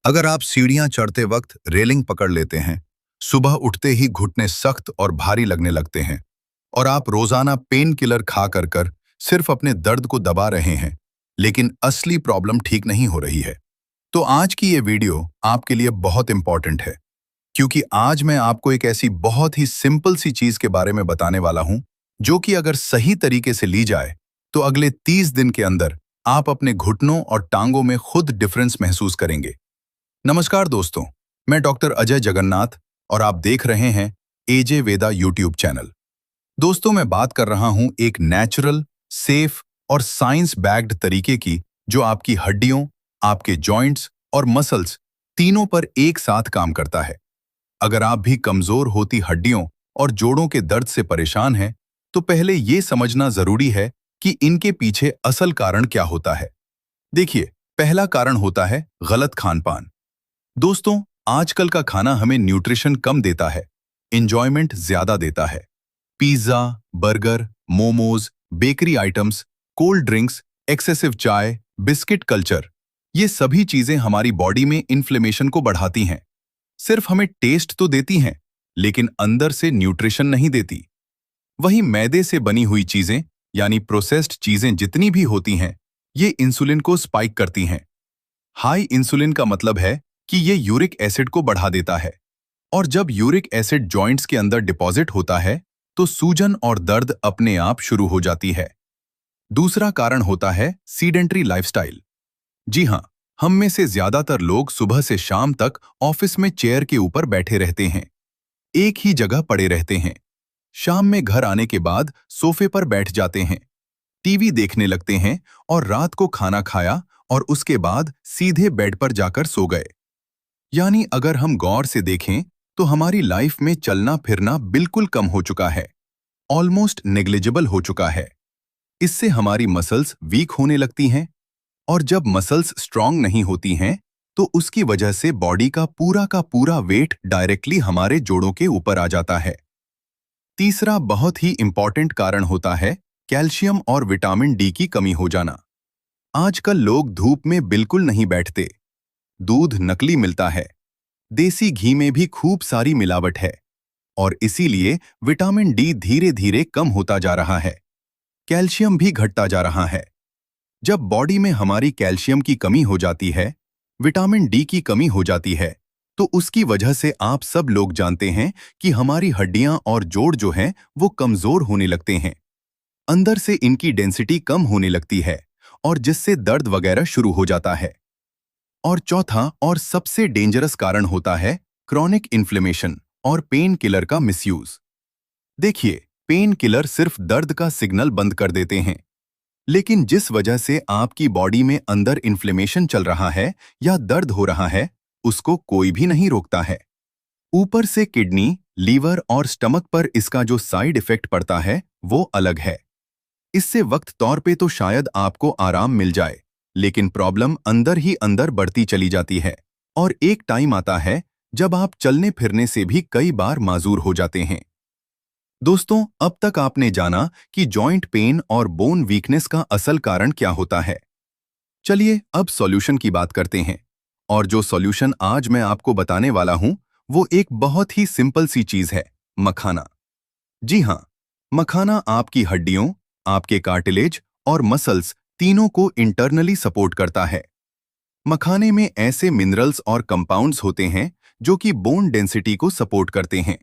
अगर आप सीढ़ियां चढ़ते वक्त रेलिंग पकड़ लेते हैं, सुबह उठते ही घुटने सख्त और भारी लगने लगते हैं, और आप रोजाना पेन किलर खा कर सिर्फ अपने दर्द को दबा रहे हैं, लेकिन असली प्रॉब्लम ठीक नहीं हो रही है, तो आज की ये वीडियो आपके लिए बहुत इंपॉर्टेंट है, क्योंकि आज मैं आपको एक ऐसी बहुत ही सिंपल सी चीज के बारे में बताने वाला हूं, जो कि अगर सही तरीके से ली जाए, तो अगले 30 दिन के अंदर आप अपने घुटनों और टांगों में खुद डिफरेंस महसूस करेंगे। नमस्कार दोस्तों, मैं डॉक्टर अजय जगन्नाथ और आप देख रहे हैं एजे वेदा यूट्यूब चैनल। दोस्तों, मैं बात कर रहा हूं एक नेचुरल, सेफ और साइंस बैक्ड तरीके की, जो आपकी हड्डियों, आपके जॉइंट्स और मसल्स तीनों पर एक साथ काम करता है। अगर आप भी कमजोर होती हड्डियों और जोड़ों के दर्द से परेशान हैं, तो पहले ये समझना जरूरी है कि इनके पीछे असल कारण क्या होता है। देखिए, पहला कारण होता है गलत खान-पान। दोस्तों, आजकल का खाना हमें न्यूट्रिशन कम देता है, एंजॉयमेंट ज्यादा देता है। Pizza, burger, momos, bakery items, cold drinks, excessive चाय, बिस्किट कल्चर, ये सभी चीजें हमारी बॉडी में इन्फ्लेमेशन को बढ़ाती हैं। सिर्फ हमें टेस्ट तो देती हैं, लेकिन अंदर से न्यूट्रिशन नहीं देती। वहीं मैदे से बनी हुई चीजें, यानी प्रोसेस्ड चीजें जितनी भी होती हैं, ये इंसुलिन को स्पाइक करती हैं। हाई इंसुलिन का मतलब है कि ये यूरिक एसिड को बढ़ा देता है, और जब यूरिक एसिड जॉइंट्स के अंदर डिपॉजिट होता है, तो सूजन और दर्द अपने आप शुरू हो जाती है। दूसरा कारण होता है सीडेंटरी लाइफस्टाइल। जी हाँ, हम में से ज्यादातर लोग सुबह से शाम तक ऑफिस में चेयर के ऊपर बैठे रहते हैं, एक ही जगह पड़े रहते हैं। शाम में घर आने के बाद सोफे पर बैठ जाते हैं, टीवी देखने लगते हैं और रात को खाना खाया और उसके बाद सीधे बेड पर जाकर सो गए। यानी अगर हम गौर से देखें, तो हमारी लाइफ में चलना फिरना बिल्कुल कम हो चुका है, ऑलमोस्ट नेग्लिजिबल हो चुका है। इससे हमारी मसल्स वीक होने लगती हैं, और जब मसल्स स्ट्रांग नहीं होती हैं, तो उसकी वजह से बॉडी का पूरा वेट डायरेक्टली हमारे जोड़ों के ऊपर आ जाता है। तीसरा बहुत ही इंपॉर्टेंट कारण होता है कैल्शियम और विटामिन डी की कमी हो जाना। आजकल लोग धूप में बिल्कुल नहीं बैठते, दूध नकली मिलता है, देसी घी में भी खूब सारी मिलावट है, और इसीलिए विटामिन डी धीरे धीरे कम होता जा रहा है। कैल्शियम भी घटता जा रहा है। जब बॉडी में हमारी कैल्शियम की कमी हो जाती है, विटामिन डी की कमी हो जाती है, तो उसकी वजह से आप सब लोग जानते हैं कि हमारी हड्डियां और जोड़ जो हैं वो कमजोर होने लगते हैं। अंदर से इनकी डेंसिटी कम होने लगती है, और जिससे दर्द वगैरह शुरू हो जाता है। और चौथा और सबसे डेंजरस कारण होता है क्रॉनिक इन्फ्लेमेशन और पेन किलर का मिसयूज। देखिए, पेन किलर सिर्फ दर्द का सिग्नल बंद कर देते हैं, लेकिन जिस वजह से आपकी बॉडी में अंदर इन्फ्लेमेशन चल रहा है या दर्द हो रहा है, उसको कोई भी नहीं रोकता है। ऊपर से किडनी, लीवर और स्टमक पर इसका जो साइड इफेक्ट पड़ता है, वो अलग है। इससे वक्त तौर पे तो शायद आपको आराम मिल जाए, लेकिन प्रॉब्लम अंदर ही अंदर बढ़ती चली जाती है, और एक टाइम आता है जब आप चलने फिरने से भी कई बार माजूर हो जाते हैं। दोस्तों, अब तक आपने जाना कि जॉइंट पेन और बोन वीकनेस का असल कारण क्या होता है। चलिए अब सॉल्यूशन की बात करते हैं, और जो सॉल्यूशन आज मैं आपको बताने वाला हूं, वो एक बहुत ही सिंपल सी चीज है, मखाना। जी हाँ, मखाना आपकी हड्डियों, आपके कार्टिलेज और मसल्स तीनों को इंटरनली सपोर्ट करता है। मखाने में ऐसे मिनरल्स और कंपाउंड्स होते हैं जो कि बोन डेंसिटी को सपोर्ट करते हैं,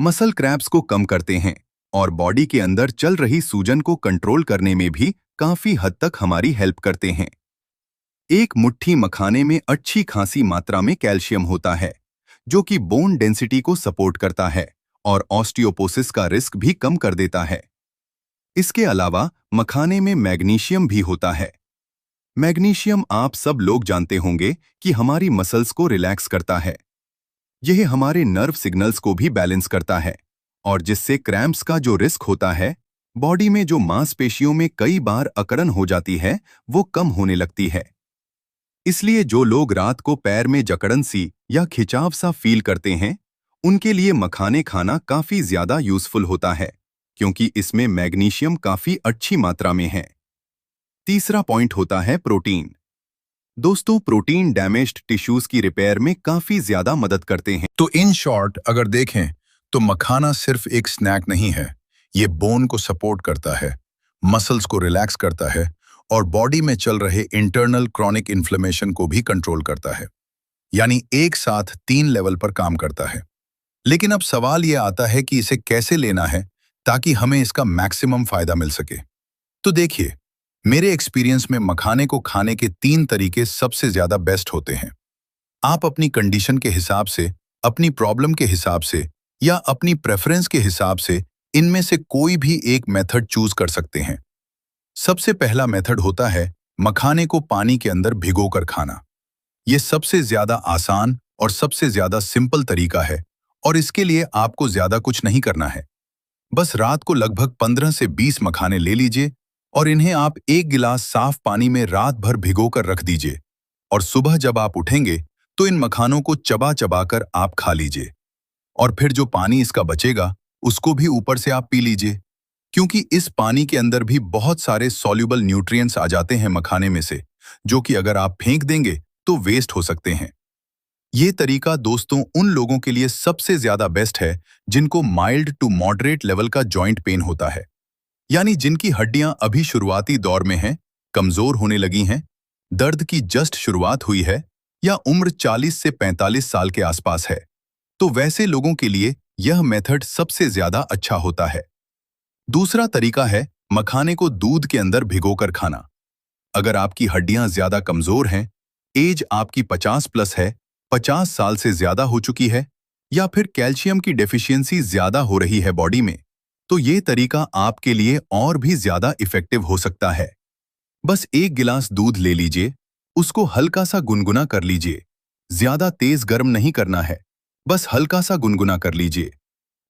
मसल क्रैम्प्स को कम करते हैं, और बॉडी के अंदर चल रही सूजन को कंट्रोल करने में भी काफी हद तक हमारी हेल्प करते हैं। एक मुट्ठी मखाने में अच्छी खासी मात्रा में कैल्शियम होता है, जो कि बोन डेंसिटी को सपोर्ट करता है और ऑस्टियोपोसिस का रिस्क भी कम कर देता है। इसके अलावा मखाने में मैग्नीशियम भी होता है। मैग्नीशियम आप सब लोग जानते होंगे कि हमारी मसल्स को रिलैक्स करता है। यह हमारे नर्व सिग्नल्स को भी बैलेंस करता है, और जिससे क्रैम्प्स का जो रिस्क होता है, बॉडी में जो मांसपेशियों में कई बार अकड़न हो जाती है, वो कम होने लगती है। इसलिए जो लोग रात को पैर में जकड़न सी या खिंचाव सा फील करते हैं, उनके लिए मखाने खाना काफी ज्यादा यूजफुल होता है, क्योंकि इसमें मैग्नीशियम काफी अच्छी मात्रा में है। तीसरा पॉइंट होता है प्रोटीन। दोस्तों, प्रोटीन डैमेज्ड टिश्यूज की रिपेयर में काफी ज्यादा मदद करते हैं। तो इन शॉर्ट अगर देखें तो मखाना सिर्फ एक स्नैक नहीं है, ये बोन को सपोर्ट करता है, मसल्स को रिलैक्स करता है और बॉडी में चल रहे इंटरनल क्रॉनिक इन्फ्लेमेशन को भी कंट्रोल करता है। यानी एक साथ 3 लेवल पर काम करता है। लेकिन अब सवाल ये आता है कि इसे कैसे लेना है ताकि हमें इसका मैक्सिमम फायदा मिल सके। तो देखिए, मेरे एक्सपीरियंस में मखाने को खाने के 3 तरीके सबसे ज्यादा बेस्ट होते हैं। आप अपनी कंडीशन के हिसाब से, अपनी प्रॉब्लम के हिसाब से या अपनी प्रेफरेंस के हिसाब से इनमें से कोई भी एक मेथड चूज कर सकते हैं। सबसे पहला मेथड होता है मखाने को पानी के अंदर भिगोकर खाना। ये सबसे ज्यादा आसान और सबसे ज्यादा सिंपल तरीका है और इसके लिए आपको ज्यादा कुछ नहीं करना है। बस रात को लगभग 15 से 20 मखाने ले लीजिए और इन्हें आप 1 गिलास साफ पानी में रात भर भिगोकर रख दीजिए और सुबह जब आप उठेंगे तो इन मखानों को चबा चबा कर आप खा लीजिए और फिर जो पानी इसका बचेगा उसको भी ऊपर से आप पी लीजिए, क्योंकि इस पानी के अंदर भी बहुत सारे सॉल्युबल न्यूट्रिएंट्स आ जाते हैं मखाने में से, जो कि अगर आप फेंक देंगे तो वेस्ट हो सकते हैं। ये तरीका दोस्तों उन लोगों के लिए सबसे ज्यादा बेस्ट है जिनको माइल्ड टू मॉडरेट लेवल का जॉइंट पेन होता है, यानी जिनकी हड्डियां अभी शुरुआती दौर में हैं, कमजोर होने लगी हैं, दर्द की जस्ट शुरुआत हुई है या उम्र 40 से 45 साल के आसपास है। तो वैसे लोगों के लिए यह मेथड सबसे ज्यादा अच्छा होता है। दूसरा तरीका है मखाने को दूध के अंदर भिगोकर खाना। अगर आपकी हड्डियां ज्यादा कमजोर हैं, एज आपकी 50 प्लस है, 50 साल से ज्यादा हो चुकी है या फिर कैल्शियम की डेफिशिएंसी ज्यादा हो रही है बॉडी में, तो ये तरीका आपके लिए और भी ज्यादा इफेक्टिव हो सकता है। बस 1 गिलास दूध ले लीजिए, उसको हल्का सा गुनगुना कर लीजिए। ज्यादा तेज गर्म नहीं करना है, बस हल्का सा गुनगुना कर लीजिए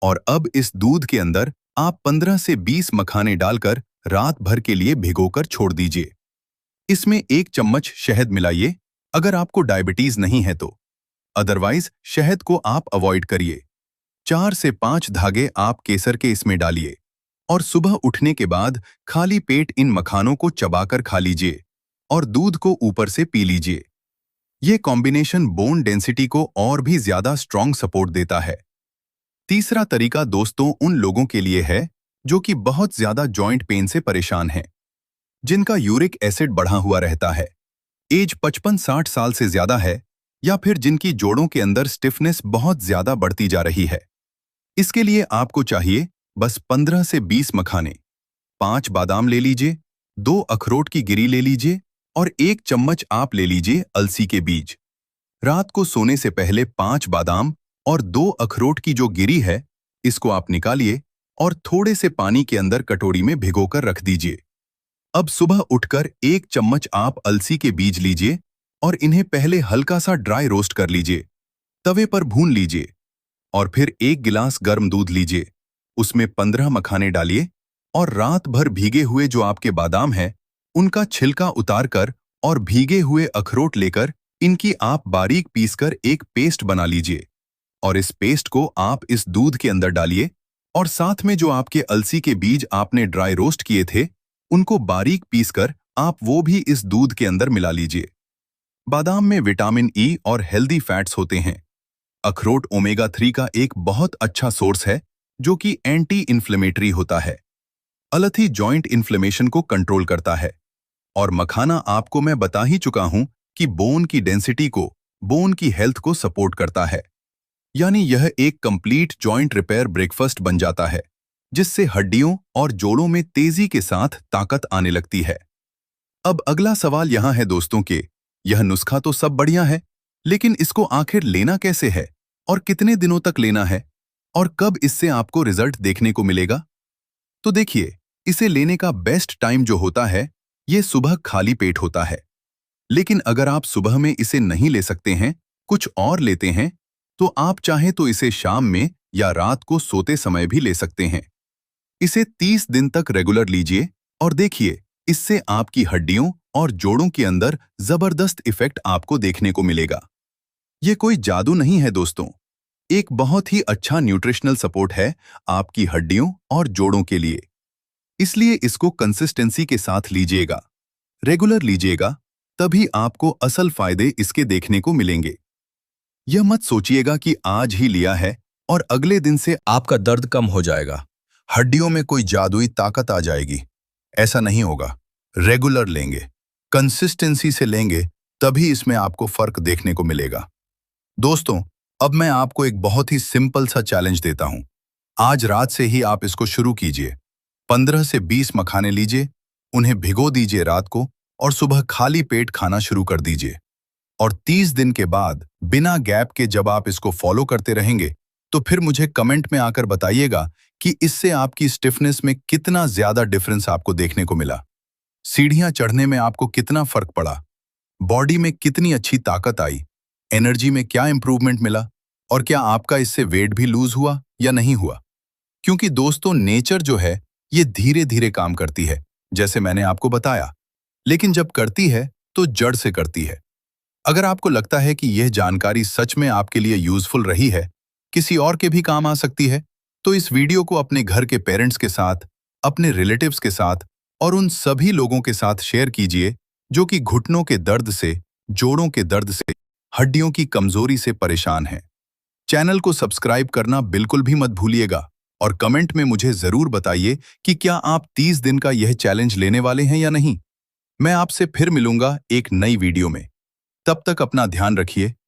और अब इस दूध के अंदर आप 15 से 20 मखाने डालकर रात भर के लिए भिगोकर छोड़ दीजिए। इसमें 1 चम्मच शहद मिलाइए अगर आपको डायबिटीज नहीं है तो, अदरवाइज शहद को आप अवॉइड करिए। 4 से 5 धागे आप केसर के इसमें डालिए और सुबह उठने के बाद खाली पेट इन मखानों को चबाकर खा लीजिए और दूध को ऊपर से पी लीजिए। ये कॉम्बिनेशन बोन डेंसिटी को और भी ज्यादा स्ट्रॉन्ग सपोर्ट देता है। तीसरा तरीका दोस्तों उन लोगों के लिए है जो कि बहुत ज्यादा जॉइंट पेन से परेशान हैं, जिनका यूरिक एसिड बढ़ा हुआ रहता है, एज 55-60 साल से ज्यादा है या फिर जिनकी जोड़ों के अंदर स्टिफनेस बहुत ज्यादा बढ़ती जा रही है। इसके लिए आपको चाहिए बस 15 से 20 मखाने, 5 बादाम ले लीजिए, 2 अखरोट की गिरी ले लीजिए और 1 चम्मच आप ले लीजिए अलसी के बीज। रात को सोने से पहले 5 बादाम और 2 अखरोट की जो गिरी है, इसको आप निकालिए और थोड़े से पानी के अंदर कटोरी में भिगोकर रख दीजिए। अब सुबह उठकर 1 चम्मच आप अलसी के बीज लीजिए और इन्हें पहले हल्का सा ड्राई रोस्ट कर लीजिए, तवे पर भून लीजिए और फिर 1 गिलास गर्म दूध लीजिए, उसमें 15 मखाने डालिए और रात भर भीगे हुए जो आपके बादाम हैं, उनका छिलका उतारकर और भीगे हुए अखरोट लेकर इनकी आप बारीक पीसकर एक पेस्ट बना लीजिए और इस पेस्ट को आप इस दूध के अंदर डालिए और साथ में जो आपके अलसी के बीज आपने ड्राई रोस्ट किए थे, उनको बारीक पीसकर आप वो भी इस दूध के अंदर मिला लीजिए। बादाम में विटामिन ई और हेल्दी फैट्स होते हैं। अखरोट ओमेगा 3 का एक बहुत अच्छा सोर्स है जो कि एंटी इन्फ्लेमेटरी होता है। अलसी जॉइंट इन्फ्लेमेशन को कंट्रोल करता है और मखाना आपको मैं बता ही चुका हूं कि बोन की डेंसिटी को, बोन की हेल्थ को सपोर्ट करता है। यानी यह एक कंप्लीट जॉइंट रिपेयर ब्रेकफास्ट बन जाता है, जिससे हड्डियों और जोड़ों में तेजी के साथ ताकत आने लगती है। अब अगला सवाल यहां है दोस्तों के, यह नुस्खा तो सब बढ़िया है, लेकिन इसको आखिर लेना कैसे है और कितने दिनों तक लेना है और कब इससे आपको रिजल्ट देखने को मिलेगा? तो देखिए, इसे लेने का बेस्ट टाइम जो होता है, ये सुबह खाली पेट होता है। लेकिन अगर आप सुबह में इसे नहीं ले सकते हैं, कुछ और लेते हैं, तो आप चाहें तो इसे शाम में या रात को सोते समय भी ले सकते हैं। इसे 30 दिन तक रेगुलर लीजिए और देखिए, इससे आपकी हड्डियों और जोड़ों के अंदर जबरदस्त इफेक्ट आपको देखने को मिलेगा। ये कोई जादू नहीं है दोस्तों, एक बहुत ही अच्छा न्यूट्रिशनल सपोर्ट है आपकी हड्डियों और जोड़ों के लिए। इसलिए इसको कंसिस्टेंसी के साथ लीजिएगा, रेगुलर लीजिएगा तभी आपको असल फायदे इसके देखने को मिलेंगे। यह मत सोचिएगा कि आज ही लिया है और अगले दिन से आपका दर्द कम हो जाएगा, हड्डियों में कोई जादुई ताकत आ जाएगी। ऐसा नहीं होगा। रेगुलर लेंगे, कंसिस्टेंसी से लेंगे, तभी इसमें आपको फर्क देखने को मिलेगा। दोस्तों, अब मैं आपको एक बहुत ही सिंपल सा चैलेंज देता हूं। आज रात से ही आप इसको शुरू कीजिए। 15 से 20 मखाने लीजिए, उन्हें भिगो दीजिए रात को और सुबह खाली पेट खाना शुरू कर दीजिए। और 30 दिन के बाद बिना गैप के जब आप इसको फॉलो करते रहेंगे, तो फिर मुझे कमेंट में आकर बताइएगा कि इससे आपकी स्टिफनेस में कितना ज्यादा डिफरेंस आपको देखने को मिला। सीढ़ियां चढ़ने में आपको कितना फर्क पड़ा, बॉडी में कितनी अच्छी ताकत आई, एनर्जी में क्या इंप्रूवमेंट मिला, और क्या आपका इससे वेट भी लूज हुआ या नहीं हुआ। क्योंकि दोस्तों, नेचर जो है ये धीरे धीरे काम करती है, जैसे मैंने आपको बताया, लेकिन जब करती है तो जड़ से करती है। अगर आपको लगता है कि यह जानकारी सच में आपके लिए यूजफुल रही है, किसी और के भी काम आ सकती है, तो इस वीडियो को अपने घर के पेरेंट्स के साथ, अपने रिलेटिव्स के साथ और उन सभी लोगों के साथ शेयर कीजिए जो कि घुटनों के दर्द से, जोड़ों के दर्द से, हड्डियों की कमजोरी से परेशान हैं। चैनल को सब्सक्राइब करना बिल्कुल भी मत भूलिएगा और कमेंट में मुझे जरूर बताइए कि क्या आप 30 दिन का यह चैलेंज लेने वाले हैं या नहीं। मैं आपसे फिर मिलूंगा एक नई वीडियो में। तब तक अपना ध्यान रखिए,